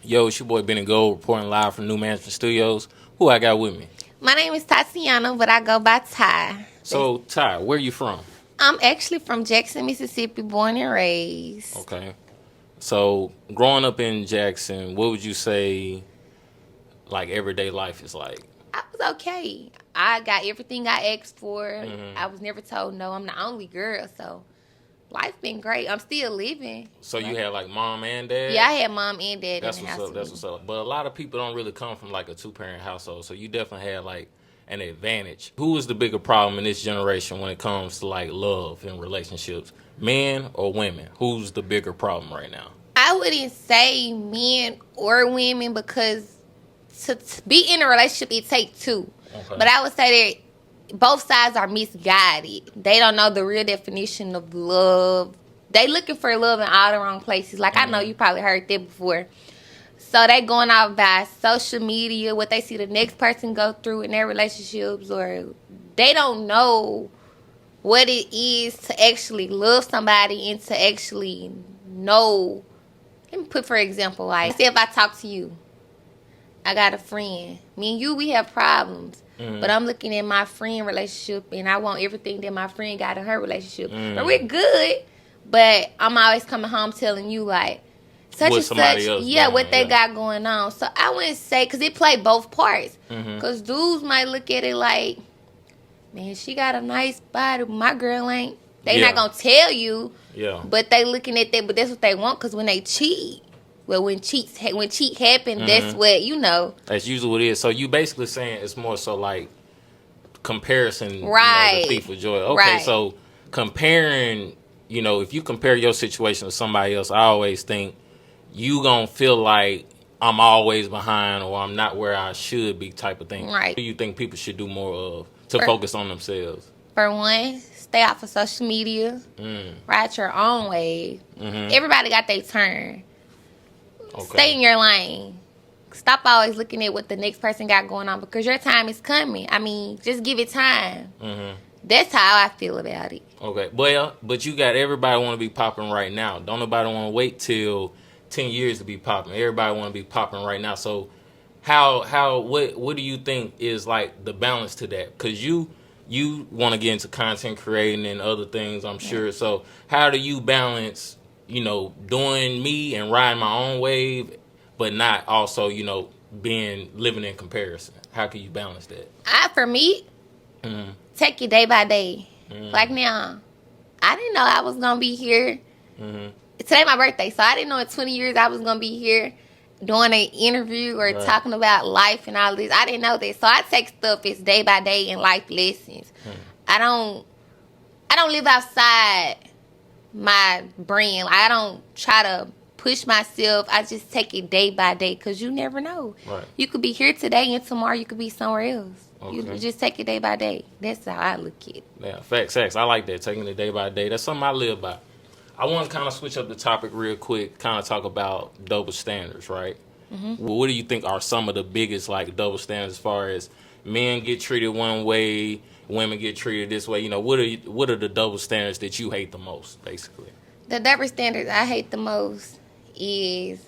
Yo, it's your boy Benny Gold reporting live from New Management Studios. Who I got with me? My name is Tatiana, but I go by Ty. So, Ty, where you from? I'm actually from Jackson, Mississippi, born and raised. Okay. So, growing up in Jackson, what would you say, like, everyday life is like? I was okay. I got everything I asked for. Mm-hmm. I was never told no. I'm the only girl, so life been great. I'm still living. So, you had, like, mom and dad? Yeah, I had mom and dad That's in the what's house. up. That's what's up. But a lot of people don't really come from, like, a two-parent household. So, you definitely had, like, an advantage. Who is the bigger problem in this generation when it comes to, like, love and relationships? Men or women? Who's the bigger problem right now? I wouldn't say men or women because to be in a relationship, it takes two. Okay. But I would say that both sides are misguided. They don't know the real definition of love. They looking for love in all the wrong places. Like, I know you probably heard that before. So they going out by social media, what they see the next person go through in their relationships, or they don't know what it is to actually love somebody and to actually know. Let me put, for example, like, say if I talk to you, I got a friend. Me and you, we have problems. But I'm looking at my friend relationship, and I want everything that my friend got in her relationship. But we're good. But I'm always coming home telling you, like, such What and somebody such, else yeah, doing, what they yeah. got going on. So I wouldn't say, because it play both parts. Because dudes might look at it like, man, she got a nice body, but my girl ain't. They Yeah. not going to tell you. Yeah. But they looking at that, but that's what they want, because when they cheat, well, when cheat happen, that's what, you know. That's usually what it is. So you basically saying it's more so like comparison, Right. the thief of joy. Okay, Right. so comparing, if you compare your situation to somebody else, I always think you gonna feel like I'm always behind or I'm not where I should be type of thing. Right. What do you think people should do more of to For- focus on themselves? For one, stay off of social media. Ride your own wave. Everybody got their turn. Okay. Stay in your lane. Stop always looking at what the next person got going on, because your time is coming. I mean, just give it time. That's how I feel about it. Okay. Well, but you got everybody want to be popping right now. Don't nobody want to wait till 10 years to be popping. Everybody want to be popping right now. So what do you think is like the balance to that? Because you want to get into content creating and other things, I'm sure. So how do you balance, doing me and riding my own wave, but not also, living in comparison? How can you balance that? For me, take it day by day. Like now, I didn't know I was going to be here. Today my birthday, so I didn't know in 20 years I was going to be here doing an interview or Right. talking about life and all this. I didn't know that. So I take stuff as day by day and life lessons. I don't live outside my brand. I don't try to push myself. I just take it day by day, because you never know. Right. You could be here today and tomorrow you could be somewhere else. You Okay. just take it day by day. That's how I look at it. Yeah, facts. I like that, taking it day by day. That's something I live by. I want to kind of switch up the topic real quick, kind of talk about double standards, right? Well, what do you think are some of the biggest, like, double standards as far as men get treated one way, women get treated this way? What are the double standards that you hate the most, basically? The double standards I hate the most is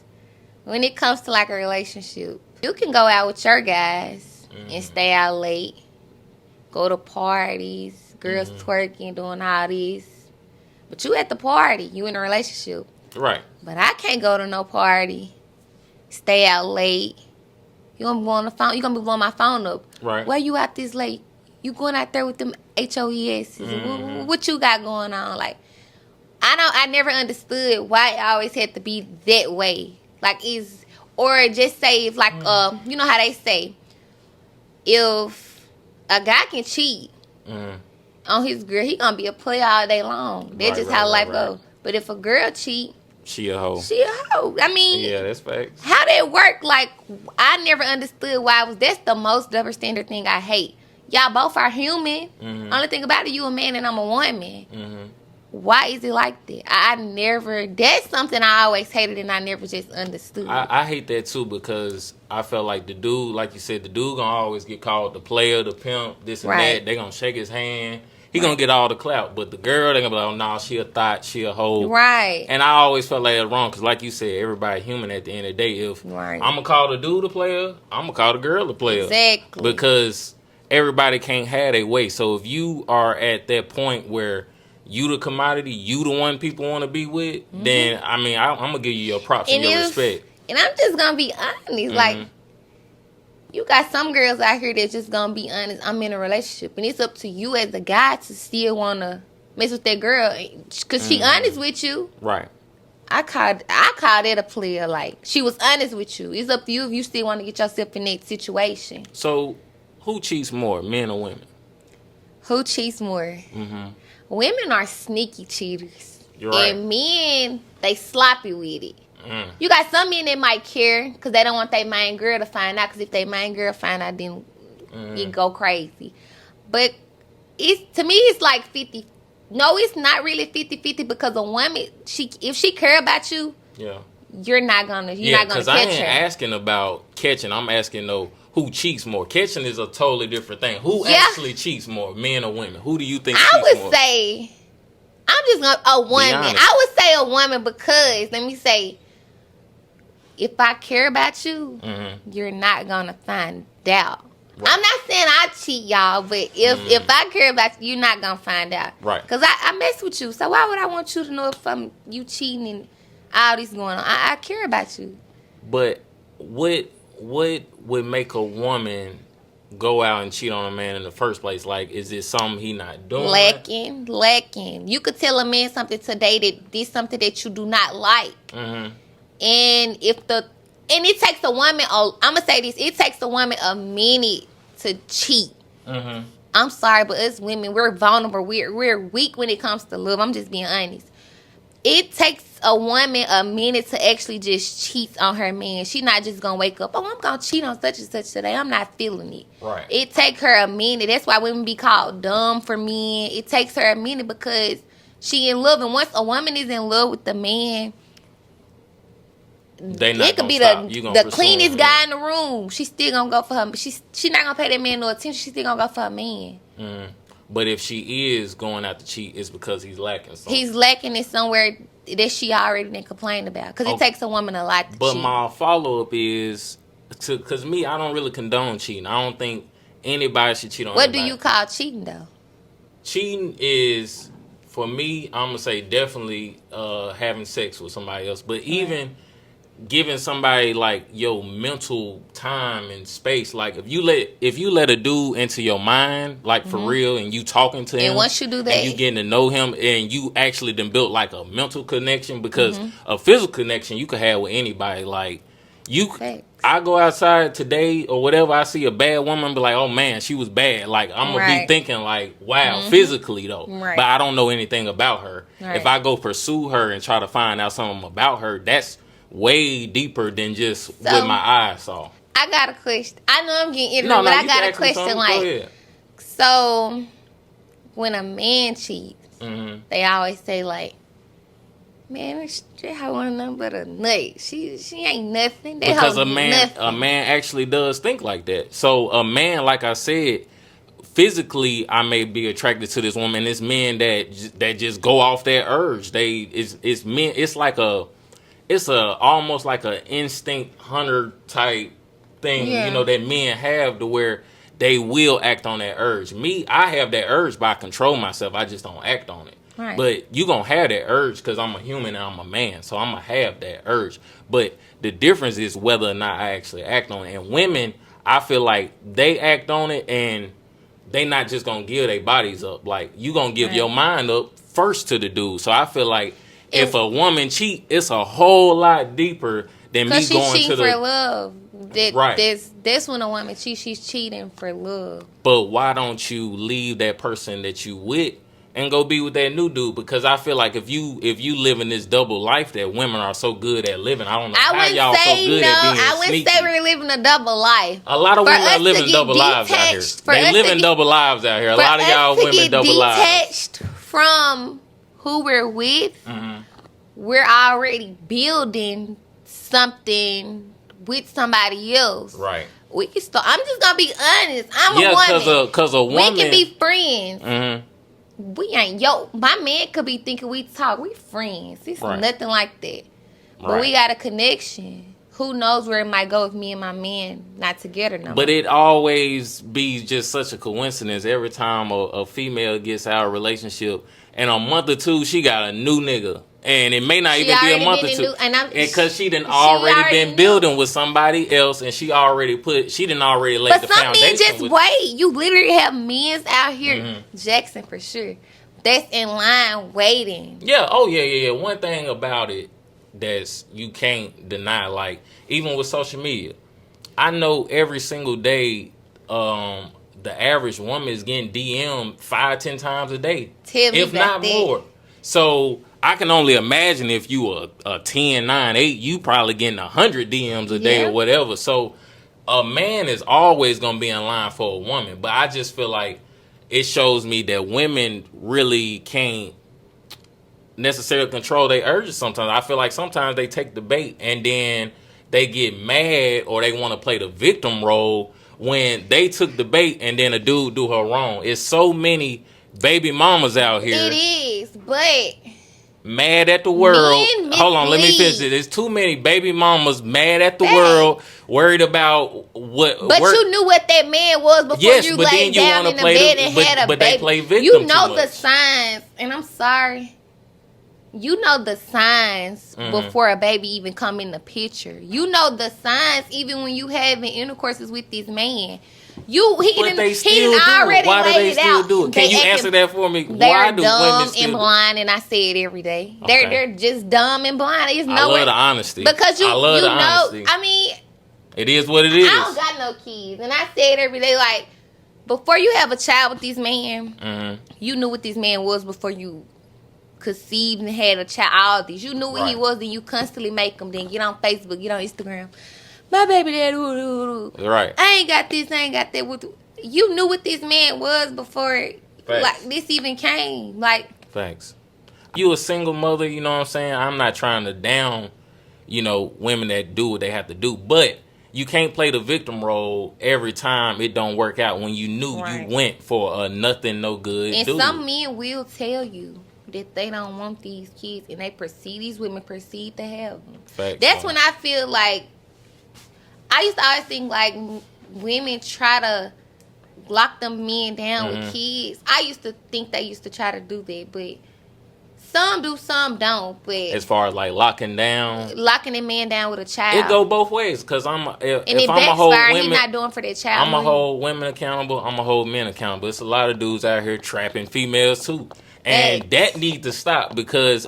when it comes to like a relationship. You can go out with your guys and stay out late, go to parties, girls twerking, doing all this. But you at the party, you in a relationship. Right. But I can't go to no party, stay out late. You gonna be on the phone? You gonna be blowing my phone up? Right. Why you out this late? You going out there with them HOES? What you got going on? Like, I never understood why it always had to be that way. Like, or just say if like you know how they say, if a guy can cheat on his girl, he gonna be a player all day long. That's just how life goes. But if a girl cheat, She a hoe. she a hoe. I mean, Yeah, that's facts. how that work? Like, I never understood why that's the most double standard thing I hate. Y'all both are human. Only thing about it, you a man and I'm a woman. Why is it like that? I never. That's something I always hated and I never just understood. I hate that too, because I felt like the dude, like you said, the dude gonna always get called the player, the pimp, this and Right. that. They gonna shake his hand he gonna get all the clout. But the girl, they gonna be like, oh, nah, she a thought, she a hoe. Right. And I always felt like it was wrong because, like you said, everybody human at the end of the day. If I'm going to call the dude a player, I'm going to call the girl a player. Exactly. Because everybody can't have their way. So if you are at that point where you the commodity, you the one people want to be with, then, I mean, I'm going to give you your props and your respect. And I'm just going to be honest. Like, you got some girls out here that just going to be honest. I'm in a relationship. And it's up to you as a guy to still want to mess with that girl. Because she honest with you. Right. I called it a player. Like, she was honest with you. It's up to you if you still want to get yourself in that situation. So, who cheats more, men or women? Who cheats more? Women are sneaky cheaters. You're right. And men, they sloppy with it. You got some men that might care because they don't want their main girl to find out. Because if their main girl find out, then it go crazy. But to me, it's like 50. No, it's not really 50-50 because a woman, if she care about you, you're not gonna catch her. I ain't asking about catching. I'm asking though, who cheats more? Catching is a totally different thing. Who actually cheats more, men or women? Who do you think cheats more? I would say, I'm just gonna a woman. I would say a woman because let me say, if I care about you, you're not gonna find out. Right. I'm not saying I cheat, y'all, but if I care about you, you're not gonna find out. Right. Because I mess with you, so why would I want you to know if you cheating and all this going on? I care about you. But what would make a woman go out and cheat on a man in the first place? Like, is it something he not doing? Lacking. You could tell a man something today that this something that you do not like. And it takes a woman, I'm going to say this, it takes a woman a minute to cheat. I'm sorry, but us women, we're vulnerable. We're weak when it comes to love. I'm just being honest. It takes a woman a minute to actually just cheat on her man. She's not just going to wake up, oh, I'm going to cheat on such and such today. I'm not feeling it. Right. It takes her a minute. That's why women be called dumb for men. It takes her a minute because she in love. And once a woman is in love with the man, it could be the cleanest guy in the room. She's still gonna go for her. She's not gonna pay that man no attention. She's still gonna go for her man. But if she is going out to cheat, it's because he's lacking something. He's lacking it somewhere that she already didn't complain about. Because it takes a woman a lot to cheat. But my follow up is because me, I don't really condone cheating. I don't think anybody should cheat on. What do you call cheating though? Cheating is, for me, I'm gonna say definitely having sex with somebody else. But even giving somebody like your mental time and space, like if you let a dude into your mind, like for real, and you talking to him, and once you do that, and you getting to know him, and you actually done built like a mental connection, because a physical connection you could have with anybody. Like I go outside today or whatever, I see a bad woman, be like, oh man, she was bad. Like I'm gonna be thinking like, wow, physically though, but I don't know anything about her. If I go pursue her and try to find out something about her, that's way deeper than just with my eyes saw. I got a question. I know I'm getting into it, but I got a question. Like, so when a man cheats, they always say like, man, I want nothing but a nut. She ain't nothing. Because a man actually does think like that. So a man, like I said, physically I may be attracted to this woman. It's men that just go off that urge. It's men. It's almost like a instinct hunter type thing, that men have, to where they will act on that urge. Me, I have that urge, but I control myself. I just don't act on it. Right. But you gonna have that urge because I'm a human and I'm a man, so I'm gonna have that urge. But the difference is whether or not I actually act on it. And women, I feel like they act on it and they not just gonna give their bodies up. Like, you gonna give your mind up first to the dude. So I feel like if a woman cheat, it's a whole lot deeper than me going to the... Because she's cheating for love. That's when a woman cheats. She's cheating for love. But why don't you leave that person that you with and go be with that new dude? Because I feel like if you live in this double life that women are so good at living, I don't know how y'all so good at being I wouldn't say we're living a double life. A lot of women are living double lives out here. They living double lives out here. A lot of y'all women double lives. Detached from who we're with, we're already building something with somebody else. Right. We can start. I'm just gonna be honest. I'm a woman. Because a woman, we can be friends. We ain't, my man could be thinking we talk, we friends. It's Right. nothing like that. But Right. we got a connection. Who knows where it might go if me and my man not together no more. But it always be just such a coincidence every time a female gets out of a relationship, and a month or two she got a new nigga, and it may not even be a month or two, because she done already been building with somebody else, and she done already laid the foundation. But some men just wait. You literally have men out here, Jackson for sure, that's in line waiting. Yeah. Oh yeah. One thing about it that's you can't deny, like even with social media, I know every single day, the average woman is getting DM'd 5-10 times a day, if not more. So I can only imagine if you a 10, 9, 8, you probably getting 100 DMs a day or whatever. So a man is always gonna be in line for a woman. But I just feel like it shows me that women really can't necessarily control their urges sometimes. I feel like sometimes they take the bait and then they get mad or they want to play the victim role when they took the bait and then a dude do her wrong. It's so many baby mamas out here. It is, but mad at the world. Hold on, let me finish it. There's too many baby mamas mad at the world, worried about what. But you knew what that man was before you laid down in the bed and had a baby. They play victim you know too the much. signs, and I'm sorry. You know the signs before a baby even come in the picture. You know the signs even when you having intercourses with this man. He didn't already Why do laid they it still out. do it? Can you answer that for me? They're Why do dumb women still and blind, and I say it every day. Okay. They're just dumb and blind. It's I love the honesty. Because you know, honesty. I mean, it is what it is. I don't got no kids, and I say it every day. Like, before you have a child with this man, you knew what this man was before you conceived and had a child. All these, you knew what he was, and you constantly make him. Then get on Facebook, get on Instagram. My baby dad, right? I ain't got this, I ain't got that. You knew what this man was before, like this even came. Like, facts. You a single mother, you know what I'm saying? I'm not trying to down, women that do what they have to do, but you can't play the victim role every time it don't work out when you knew you went for a nothing, no good. And dude. Some men will tell you that they don't want these kids, and these women proceed to have them. Facts, That's when I feel like I used to always think like women try to lock them men down with kids. I used to think they used to try to do that, but some do, some don't. But as far as like locking a man down with a child, it go both ways. Because if I'm a whole women, he's not doing for that child. I'm a hold women accountable. I'm a hold men accountable. It's a lot of dudes out here trapping females too, and that needs to stop. Because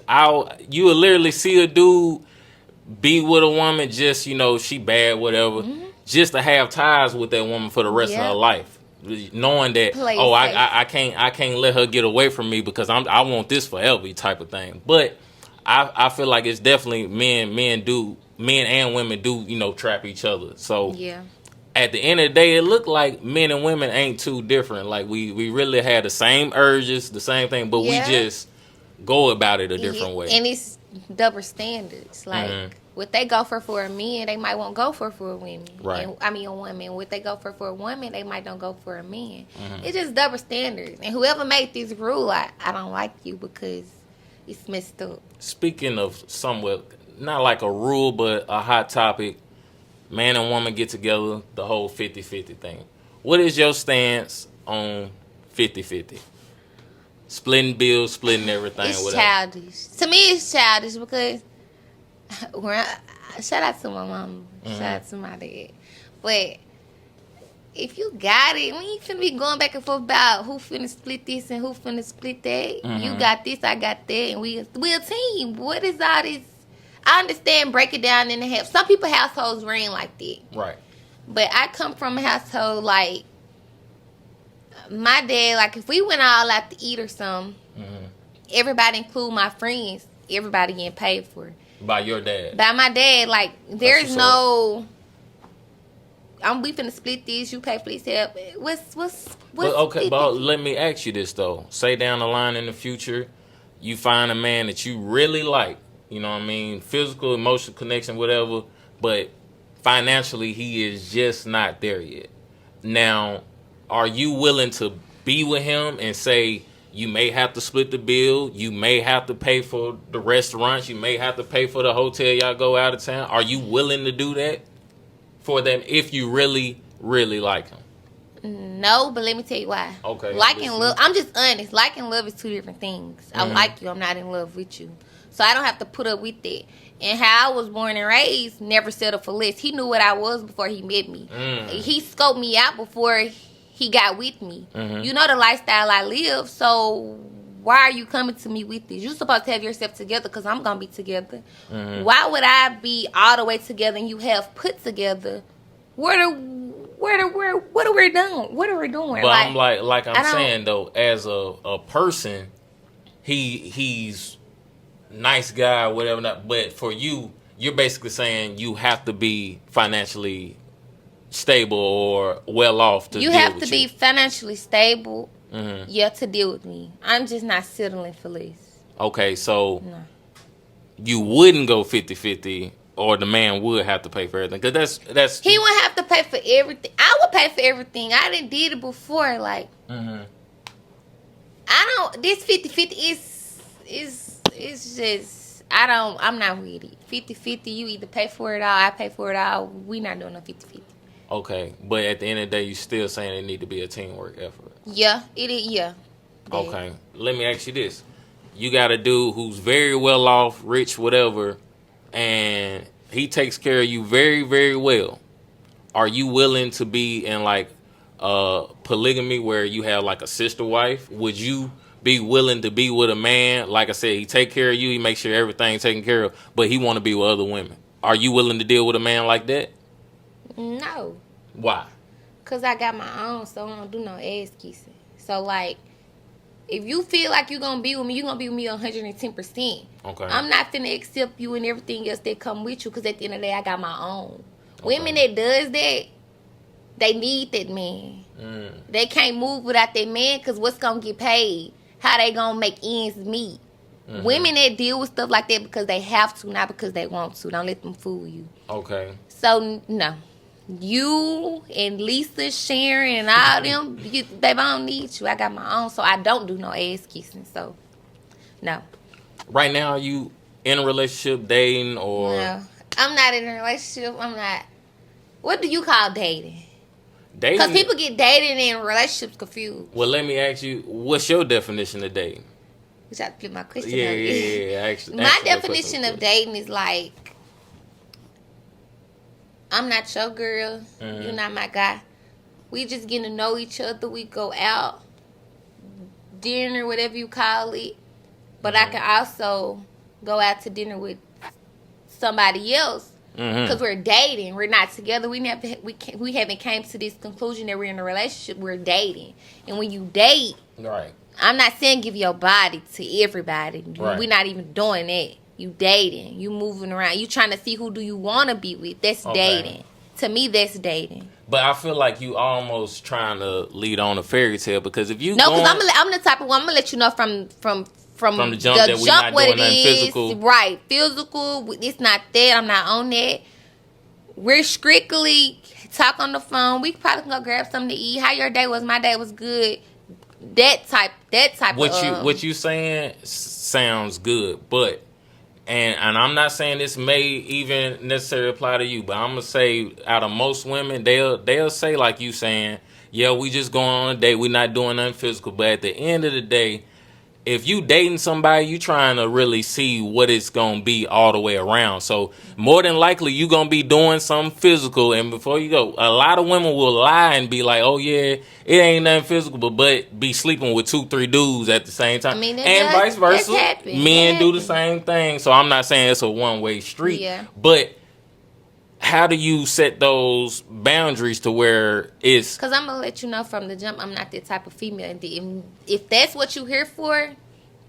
you will literally see a dude be with a woman just she bad, whatever, just to have ties with that woman for the rest of her life. Knowing that I can't let her get away from me because I want this forever type of thing. But I feel like it's definitely men and women do trap each other. So at the end of the day, it looked like men and women ain't too different. Like we really had the same urges, the same thing, but we just go about it a different way. And it's double standards. Like what they go for a man, they might won't go for a woman. Right. A woman. What they go for a woman, they might don't go for a man. It's just double standards. And whoever made this rule, I don't like you because it's messed up. Speaking of somewhat, not like a rule, but a hot topic, man and woman get together, the whole 50-50 thing. What is your stance on 50-50? Splitting bills, splitting everything. It's whatever. Childish. To me, it's childish because shout out to my mom, shout out to my dad. But if you got it, we ain't finna be going back and forth about who finna split this and who finna split that. You got this, I got that, and we a team. What is all this? I understand break it down into half. Some people households ran like that. Right. But I come from a household like my dad, like if we went all out to eat or something, everybody include my friends, everybody getting paid for it. By your dad? By my dad, like there's no we finna split this, you pay for this help. What's but let me ask you this though. Say down the line in the future, you find a man that you really like, you know what I mean, physical, emotional connection, whatever, but financially he is just not there yet. Now, are you willing to be with him and say, You may have to split the bill. You may have to pay for the restaurants. You may have to pay for the hotel y'all go out of town. Are you willing to do that for them if you really, really like him? No, but let me tell you why. Okay. Like and love, I'm just honest. Like and love is two different things. I like you. I'm not in love with you. So I don't have to put up with it. And how I was born and raised, never settled for less. He knew what I was before he met me. He scoped me out before he got with me. You know the lifestyle I live, so why are you coming to me with this? You're supposed to have yourself together because I'm going to be together. Why would I be all the way together and you have put together? What are we doing? What are we doing? But I'm saying, though, as a person, he's nice guy, whatever. Not, but for you, you're basically saying you have to be financially stable or well off to deal with you. You have to be financially stable, to deal with me. I'm just not settling for less. Okay, so you wouldn't go 50-50, or the man would have to pay for everything? Because that's he wouldn't have to pay for everything. I would pay for everything. I done did it before. Like, I don't. This 50-50 is just. I'm not with it. 50-50, you either pay for it all, I pay for it all. We not doing no 50-50. Okay, but at the end of the day, you still saying it need to be a teamwork effort. Yeah, it is. Yeah. Okay, let me ask you this: you got a dude who's very well off, rich, whatever, and he takes care of you very, very well. Are you willing to be in like polygamy where you have like a sister wife? Would you be willing to be with a man, like I said, he take care of you, he makes sure everything's taken care of, but he want to be with other women? Are you willing to deal with a man like that? No. Why? Because I got my own, so I don't do no ass kissing. So, like, if you feel like you're going to be with me, you're going to be with me 110%. Okay. I'm not finna accept you and everything else that come with you because at the end of the day, I got my own. Okay. Women that does that, they need that man. They can't move without that man because what's going to get paid? How they going to make ends meet? Women that deal with stuff like that because they have to, not because they want to. Don't let them fool you. Okay. So, no. You and Lisa, Sharon, and all them, baby, I don't need you. I got my own, so I don't do no ass kissing. So, no. Right now, are you in a relationship, dating, or? No. I'm not in a relationship. I'm not. What do you call dating? Dating? Because people get dating and relationships confused. Well, let me ask you, what's your definition of dating? Which I flip my question. Yeah. Actually, my definition of dating is like, I'm not your girl. You're not my guy. We just getting to know each other. We go out, dinner, whatever you call it. But I can also go out to dinner with somebody else because we're dating. We're not together. We haven't came to this conclusion that we're in a relationship. We're dating, and when you date, right? I'm not saying give your body to everybody. Right. We're not even doing that. You dating. You moving around. You trying to see who do you want to be with. That's dating. To me, that's dating. But I feel like you almost trying to lead on a fairy tale because if you no, because I'm the type of one. I'm gonna let you know from the jump that we're not doing nothing physical. Right, physical. It's not that. I'm not on that. We're strictly talk on the phone. We probably can go grab something to eat. How your day was? My day was good. That type. What you saying sounds good, but and I'm not saying this may even necessarily apply to you, but I'm gonna say out of most women, they'll say like you saying, yeah, we just going on a date, we not doing nothing physical, but at the end of the day, if you dating somebody, you trying to really see what it's going to be all the way around. So more than likely, you going to be doing something physical. And before you go, a lot of women will lie and be like, oh, yeah, it ain't nothing physical, but be sleeping with 2-3 dudes at the same time. And vice versa. Men do the same thing. So I'm not saying it's a one-way street. Yeah. But how do you set those boundaries to where it's... Because I'm going to let you know from the jump, I'm not that type of female. If that's what you here for,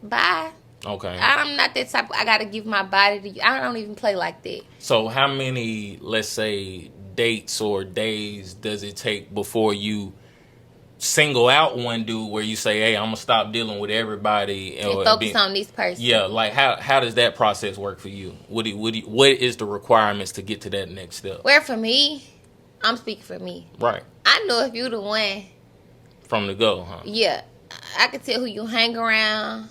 bye. Okay. I'm not that type. I got to give my body to you. I don't even play like that. So how many, let's say, dates or days does it take before you single out one dude where you say, hey, I'm going to stop dealing with everybody. And focus on this person. Yeah, like how does that process work for you? What is the requirements to get to that next step? Well, for me, I'm speaking for me. Right. I know if you the one. From the go, huh? Yeah. I can tell who you hang around,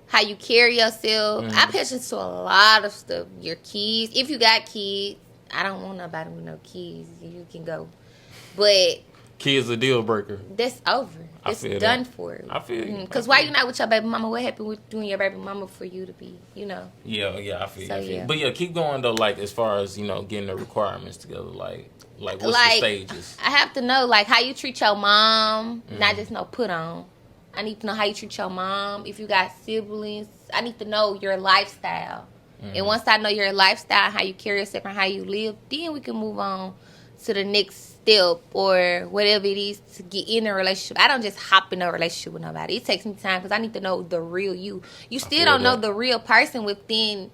how you carry yourself. I pay attention to a lot of stuff. Your kids. If you got kids, I don't want nobody with no kids. You can go. But kids a deal breaker. That's over. It's done for. I feel you. Because why you not with your baby mama? What happened with you and your baby mama for you to be, Yeah, I feel so, you. Yeah. But yeah, keep going though, like as far as, getting the requirements together, like what's the stages? I have to know like how you treat your mom, not just no put on. I need to know how you treat your mom. If you got siblings, I need to know your lifestyle. And once I know your lifestyle, how you carry yourself and how you live, then we can move on to the next step or whatever it is to get in a relationship. I don't just hop in a relationship with nobody. It takes me time because I need to know the real you. You still don't know the real person within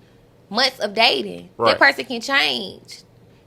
months of dating. Right. That person can change.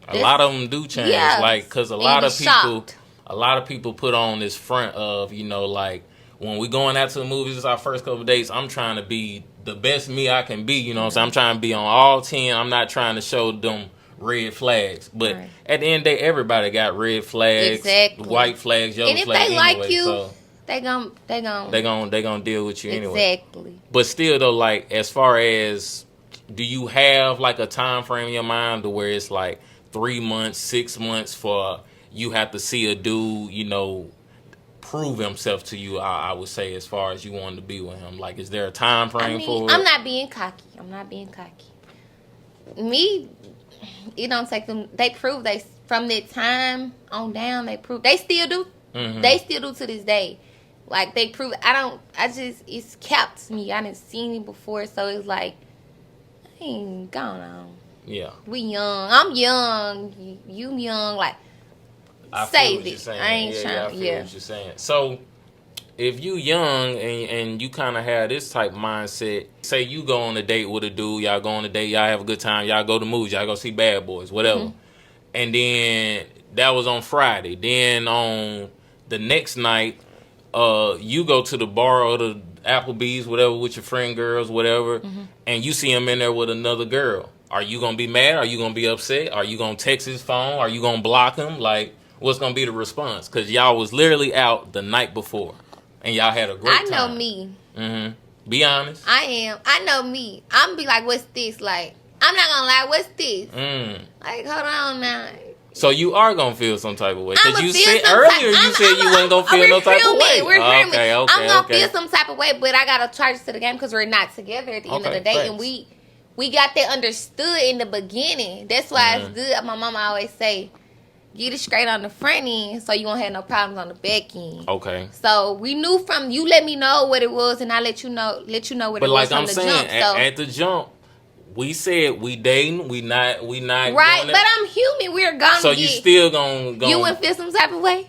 A lot of them do change. Yeah. Like, because a lot of people put on this front of, like, when we going out to the movies, it's our first couple of dates, I'm trying to be the best me I can be, you know what I'm saying? I'm trying to be on all 10. I'm not trying to show them red flags. But at the end of the day, everybody got red flags, white flags, yellow flags. And if they like you, so they gonna deal with you anyway. Exactly. But still though, like as far as, do you have like a time frame in your mind to where it's like 3 months, 6 months for you have to see a dude, prove himself to you, I would say, as far as you want to be with him? Like, is there a time frame for it? I'm not being cocky. Me, it don't take them. They prove from that time on down. They prove they still do. Mm-hmm. They still do to this day. Like they prove. It's capped me. I didn't seen it before, so it's like I ain't gone on. Yeah. We young. I'm young. You young. Like. Save it. I ain't trying. I feel what you're saying. So, if you young and you kind of have this type of mindset, say you go on a date with a dude, y'all go on a date, y'all have a good time, y'all go to movies, y'all go see Bad Boys, whatever. And then that was on Friday. Then on the next night, you go to the bar or the Applebee's, whatever, with your friend girls, whatever, and you see him in there with another girl. Are you gonna be mad? Are you gonna be upset? Are you gonna text his phone? Are you gonna block him? Like, what's gonna be the response? Because y'all was literally out the night before, and y'all had a great time. I know me. Be honest. I am. I know me. I'm gonna be like, what's this? Like, I'm not gonna lie. What's this? Like, hold on now. So you are gonna feel some type of way? Because you said earlier you wasn't gonna feel no type of way. We're okay. I'm gonna feel some type of way, but I gotta charge it to the game because we're not together at the end of the day, thanks. And we got that understood in the beginning. That's why it's good. My mama always say, get it straight on the front end so you won't have no problems on the back end. Okay. So we knew from you let me know what it was and I let you know what it was from the jump. But like I'm saying, at the jump, we said we dating, we not right, but I'm human. We're gonna so you still gonna you wouldn't feel some type of way?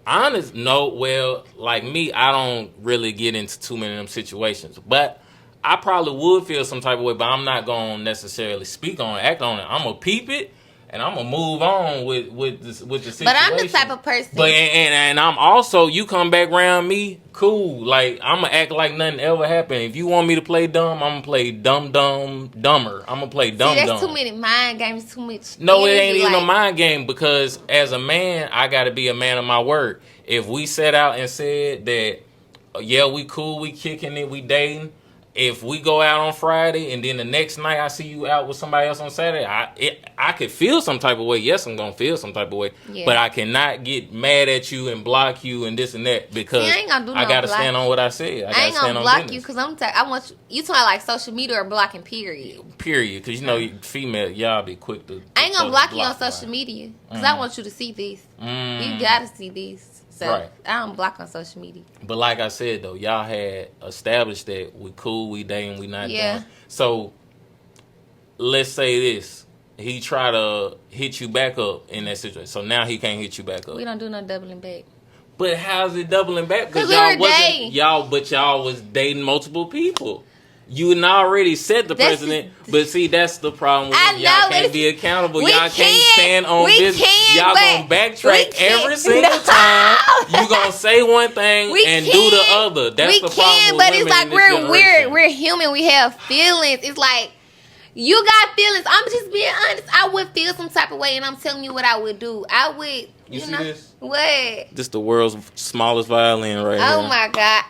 Honest, no. Well, like me, I don't really get into too many of them situations. But I probably would feel some type of way, but I'm not gonna necessarily speak on it, act on it. I'm gonna peep it. And I'm gonna move on with the situation. But I'm the type of person. But and I'm also, you come back around me, cool. Like I'm gonna act like nothing ever happened. If you want me to play dumb, I'm gonna play dumber. I'm gonna play dumb. That's too many mind games. Too much. No, it ain't even a mind game because as a man, I gotta be a man of my word. If we set out and said that, we cool, we kicking it, we dating. If we go out on Friday and then the next night I see you out with somebody else on Saturday, I could feel some type of way. Yes, I'm going to feel some type of way. Yeah. But I cannot get mad at you and block you and this and that because I got to stand on what I said. I ain't going to block you because I want you talking like social media or blocking, period. Period. Because, female, y'all be quick to I ain't going to block you on social media because I want you to see this. You got to see this. So right. I don't block on social media. But like I said, though, y'all had established that we cool, we dating, we not done. So let's say this. He try to hit you back up in that situation. So now he can't hit you back up. We don't do no doubling back. But how's it doubling back? Because y'all y'all was dating multiple people. You already set the precedent, but see, that's the problem with y'all can't be accountable. Y'all can't stand on business. Y'all gonna backtrack every single time. You gonna say one thing and do the other. That's the problem with but women it's like we're human. We have feelings. It's like You got feelings. I'm just being honest. I would feel some type of way, and I'm telling you what I would do. I would, You see know, this? what? This the world's smallest violin right here. Oh my God.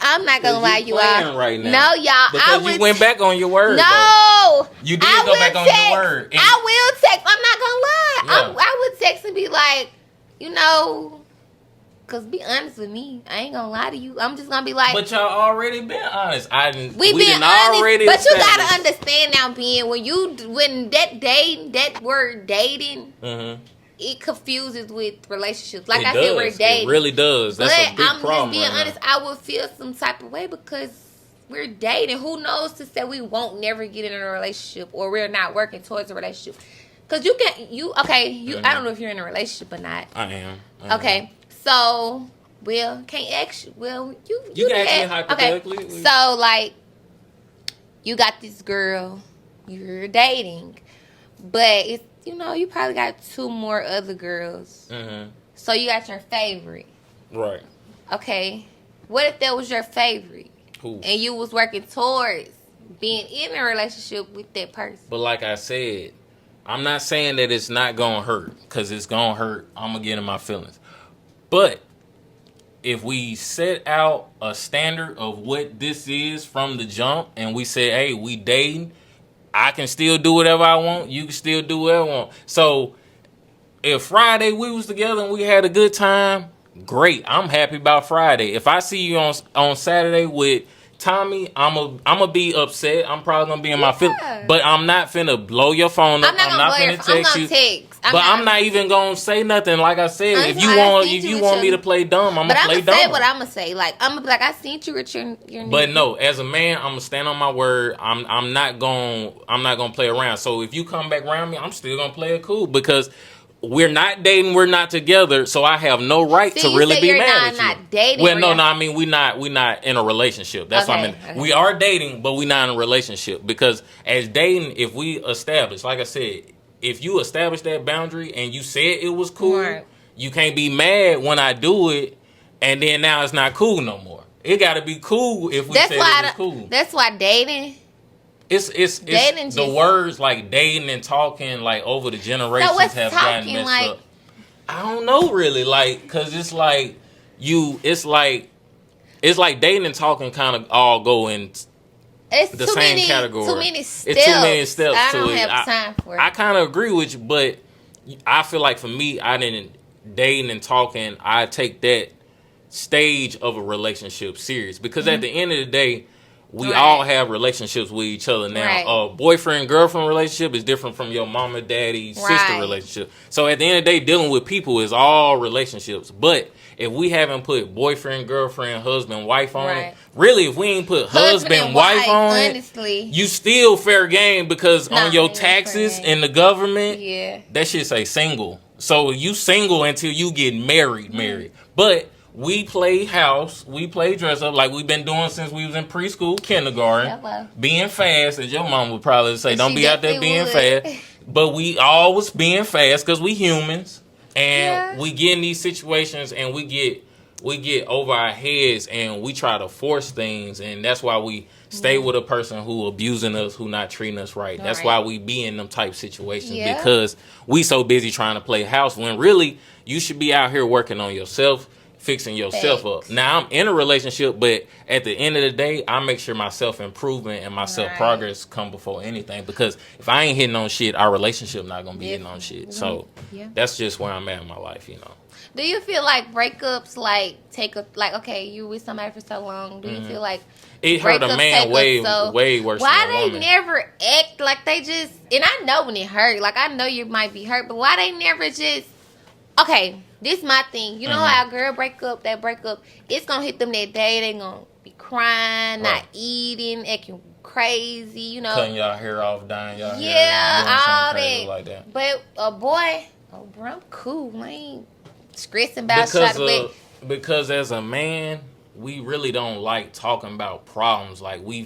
I'm not gonna lie, you all. Right now. No, y'all. Because you went back on your word. No. Though. You did I go back on text. your word. I will text. I'm not gonna lie. Yeah. I would text and be like, you know, cause be honest with me. I ain't gonna lie to you. I'm just gonna be like. But y'all already been honest. We been honest. Already but you established. gotta understand now, being when that word dating. Mm-hmm. It confuses with relationships. Like it I does. said, we're dating. It really does. That's a big problem. I'm just being honest. I would feel some type of way because we're dating. Who knows to say we won't never get in a relationship or we're not working towards a relationship? Because I don't know if you're in a relationship or not. I am. Okay, so can't ask you. Well, you can ask me hypothetically. Okay. So like, you got this girl you're dating, but it's. You probably got 2 more other girls. Mm-hmm. So you got your favorite. Right. Okay. What if that was your favorite? Who? And you was working towards being in a relationship with that person. But like I said, I'm not saying that it's not going to hurt. Because it's going to hurt. I'm going to get in my feelings. But if we set out a standard of what this is from the jump and we say, hey, we dating. I can still do whatever I want. You can still do whatever I want. So, if Friday we was together and we had a good time, great. I'm happy about Friday. If I see you on Saturday with Tommy, I'm a be upset. I'm probably gonna be in my feelings. But I'm not finna blow your phone up. I'm not finna text you. But I'm not even gonna say nothing. Like I said, if you want me to play dumb, I'm gonna play dumb. But I'm gonna say what I'm gonna say. Like I'm gonna be like, I seen you with your But no, as a man, I'm gonna stand on my word. I'm not gonna play around. So if you come back around me, I'm still gonna play it cool because we're not dating, we're not together, so I have no right to really be mad at you. Not dating. Well, no, I mean we not in a relationship. That's what I mean. Okay. We are dating, but we're not in a relationship because as dating, if we establish, like I said, if you establish that boundary and you said it was cool, right. You can't be mad when I do it, and then now it's not cool no more. It got to be cool if we said it was cool. That's why dating. It's the words like dating and talking like over the generations have gotten messed up. I don't know really, like, cause it's like dating and talking kind of all go in the same category. Too many steps. It's too many steps. I don't have time for it. I kind of agree with you, but I feel like for me, I didn't dating and talking. I take that stage of a relationship serious because at the end of the day. We all have relationships with each other now. Right. A boyfriend-girlfriend relationship is different from your mama, daddy, sister relationship. So at the end of the day, dealing with people is all relationships. But if we haven't put boyfriend, girlfriend, husband, wife on it, really, if we ain't put husband, wife on honestly, it, you still fair game because on your taxes and the government, that shit say single. So you single until you get married. But we play house. We play dress up like we've been doing since we was in preschool, kindergarten. Hello. Being fast, as your mom would probably say. Don't be out there being fast. But we always being fast because we humans. And we get in these situations and we get over our heads and we try to force things. And that's why we stay with a person who abusing us, who not treating us right. That's why we be in them type situations because we so busy trying to play house when really you should be out here working on yourself. Fixing yourself up. Now I'm in a relationship, but at the end of the day, I make sure my self improvement and my self progress come before anything. Because if I ain't hitting on shit, our relationship not gonna be hitting on shit. So that's just where I'm at in my life, you know. Do you feel like breakups okay, you with somebody for so long? Do you feel like it hurt a man way worse? Why than a woman. They never act like they just? And I know when it hurt. Like I know you might be hurt, but why they never just? Okay. This my thing. You know how a girl break up, it's going to hit them that day. They going to be crying, not eating, acting crazy, you know. Cutting y'all hair off, dyeing y'all hair. Yeah, all that. Like that. But a boy, bro, I'm cool. I ain't stressing about shit. Because as a man, we really don't like talking about problems. Like I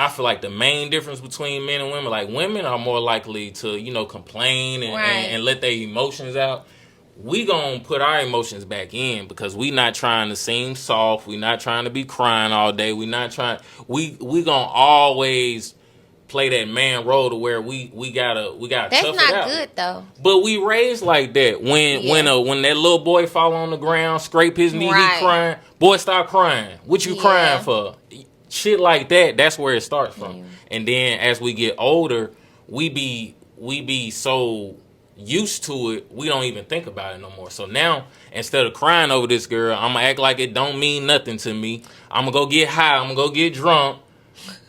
feel like the main difference between men and women. Like women are more likely to, complain and let their emotions out. We gonna put our emotions back in because we not trying to seem soft. We not trying to be crying all day. We not trying. We gonna always play that man role to where we gotta That's tough it not out. good though. But we raised like that. When that little boy fall on the ground, scrape his knee, he crying. Boy, stop crying. What you crying for? Shit like that. That's where it starts from. And then as we get older, we be so used to it, we don't even think about it no more. So now, instead of crying over this girl, I'm gonna act like it don't mean nothing to me. I'm gonna go get high. I'm gonna go get drunk.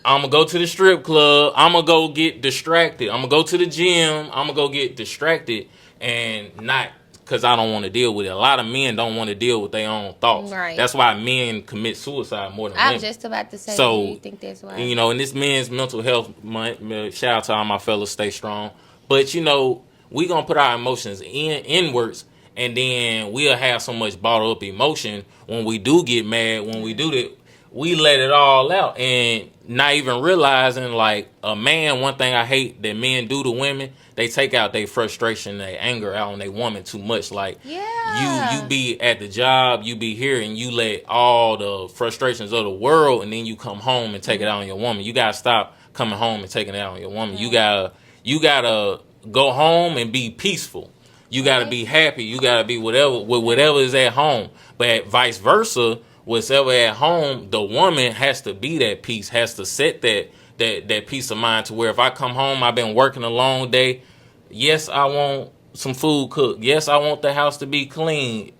I'm gonna go to the strip club. I'm gonna go get distracted. I'm gonna go to the gym. I'm gonna go get distracted, and not because I don't want to deal with it. A lot of men don't want to deal with their own thoughts. Right. That's why men commit suicide more than women. I was just about to say, so, do you think that's why? You know, in this Men's Mental Health Month, shout out to all my fellas, stay strong. But, you know, we going to put our emotions inwards, and then we'll have so much bottled up emotion when we do get mad, when we do that, we let it all out. And not even realizing, like, a man, one thing I hate that men do to women, they take out their frustration, their anger out on their woman too much. Like, you be at the job, you be here, and you let all the frustrations of the world, and then you come home and take it out on your woman. You got to stop coming home and taking it out on your woman. You gotta go home and be peaceful. You gotta be happy. You gotta be whatever is at home. But vice versa, whatever at home, the woman has to be that peace, has to set that peace of mind to where if I come home, I've been working a long day. Yes, I want some food cooked. Yes, I want the house to be clean.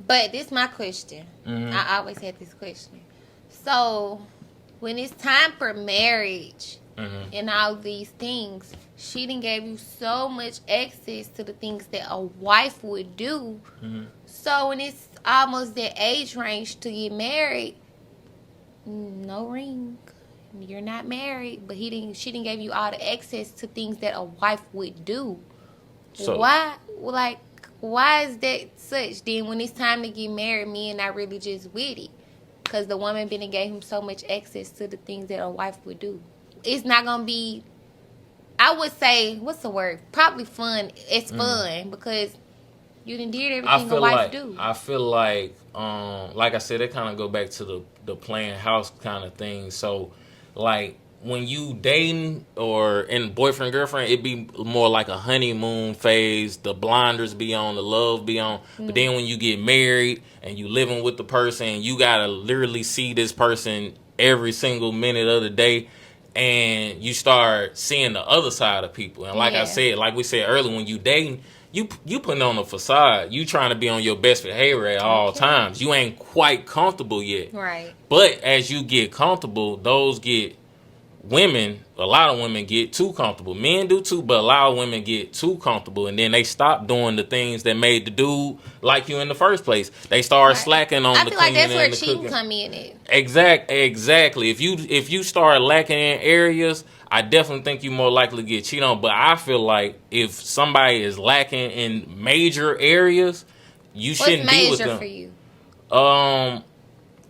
But this is my question. I always had this question. So, when it's time for marriage and all these things, she done gave you so much access to the things that a wife would do. So, when it's almost that age range to get married, no ring. You're not married, but she didn't give you all the access to things that a wife would do. So, why is that such? Then when it's time to get married, men not really just with it, because the woman been and gave him so much access to the things that a wife would do. It's not gonna be, I would say, what's the word? Probably fun. It's fun because you done did everything a wife do. I feel like I said, it kind of go back to the playing house kind of thing. So, like, when you dating or in boyfriend, girlfriend, it be more like a honeymoon phase. The blinders be on, the love be on. But then when you get married and you living with the person, you got to literally see this person every single minute of the day. And you start seeing the other side of people. And like I said, like we said earlier, when you dating, you putting on a facade. You trying to be on your best behavior at all times. You ain't quite comfortable yet. Right. But as you get comfortable, a lot of women get too comfortable. Men do too, but a lot of women get too comfortable, and then they stop doing the things that made the dude like you in the first place. They start slacking on the cleaning and the cooking. I feel like that's where cheating come in. Exactly. If you start lacking in areas, I definitely think you're more likely to get cheated on. But I feel like if somebody is lacking in major areas, you shouldn't be with them. What's major for you?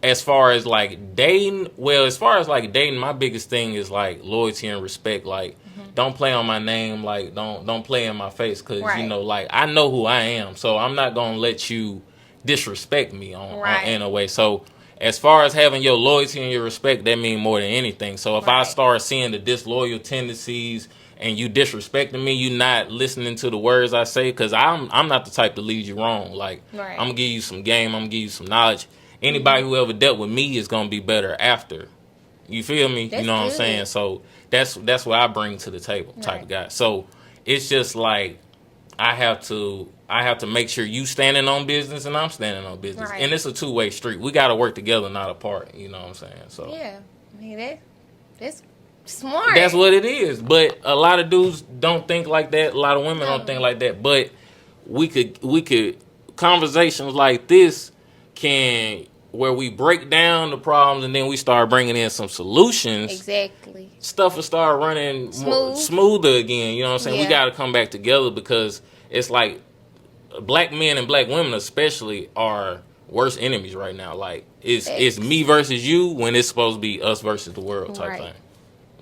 As far as like dating, my biggest thing is like loyalty and respect. Like, don't play on my name. Like, don't play in my face, because you know, like, I know who I am, so I'm not gonna let you disrespect me in a way. So, as far as having your loyalty and your respect, that means more than anything. So, if I start seeing the disloyal tendencies and you disrespecting me, you not listening to the words I say, because I'm not the type to lead you wrong. Like, I'm gonna give you some game. I'm gonna give you some knowledge. Anybody who ever dealt with me is gonna be better after. You feel me? That's, you know what I'm saying? So that's what I bring to the table, type of guy. So it's just like I have to make sure you standing on business and I'm standing on business, and it's a two-way street. We got to work together, not apart. You know what I'm saying? So yeah, I mean that's smart. That's what it is. But a lot of dudes don't think like that. A lot of women don't think like that. But we could conversations like this where we break down the problems and then we start bringing in some solutions. Exactly. Stuff will start running smoother again. You know what I'm saying? We got to come back together, because it's like black men and black women especially are worst enemies right now. Like, it's me versus you when it's supposed to be us versus the world type thing.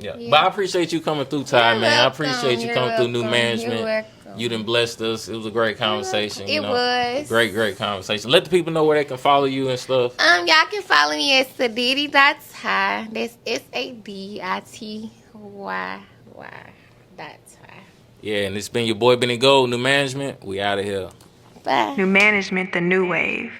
Yeah. But I appreciate you coming through, Ty, man. I appreciate you coming through New Management. You done blessed us. It was a great conversation. It was. Great conversation. Let the people know where they can follow you and stuff. Y'all can follow me at Sadiddy.Ty. That's SADITY. Why? That's why. Yeah, and it's been your boy Benny Gold, New Management. We out of here. Bye. New management, the new wave.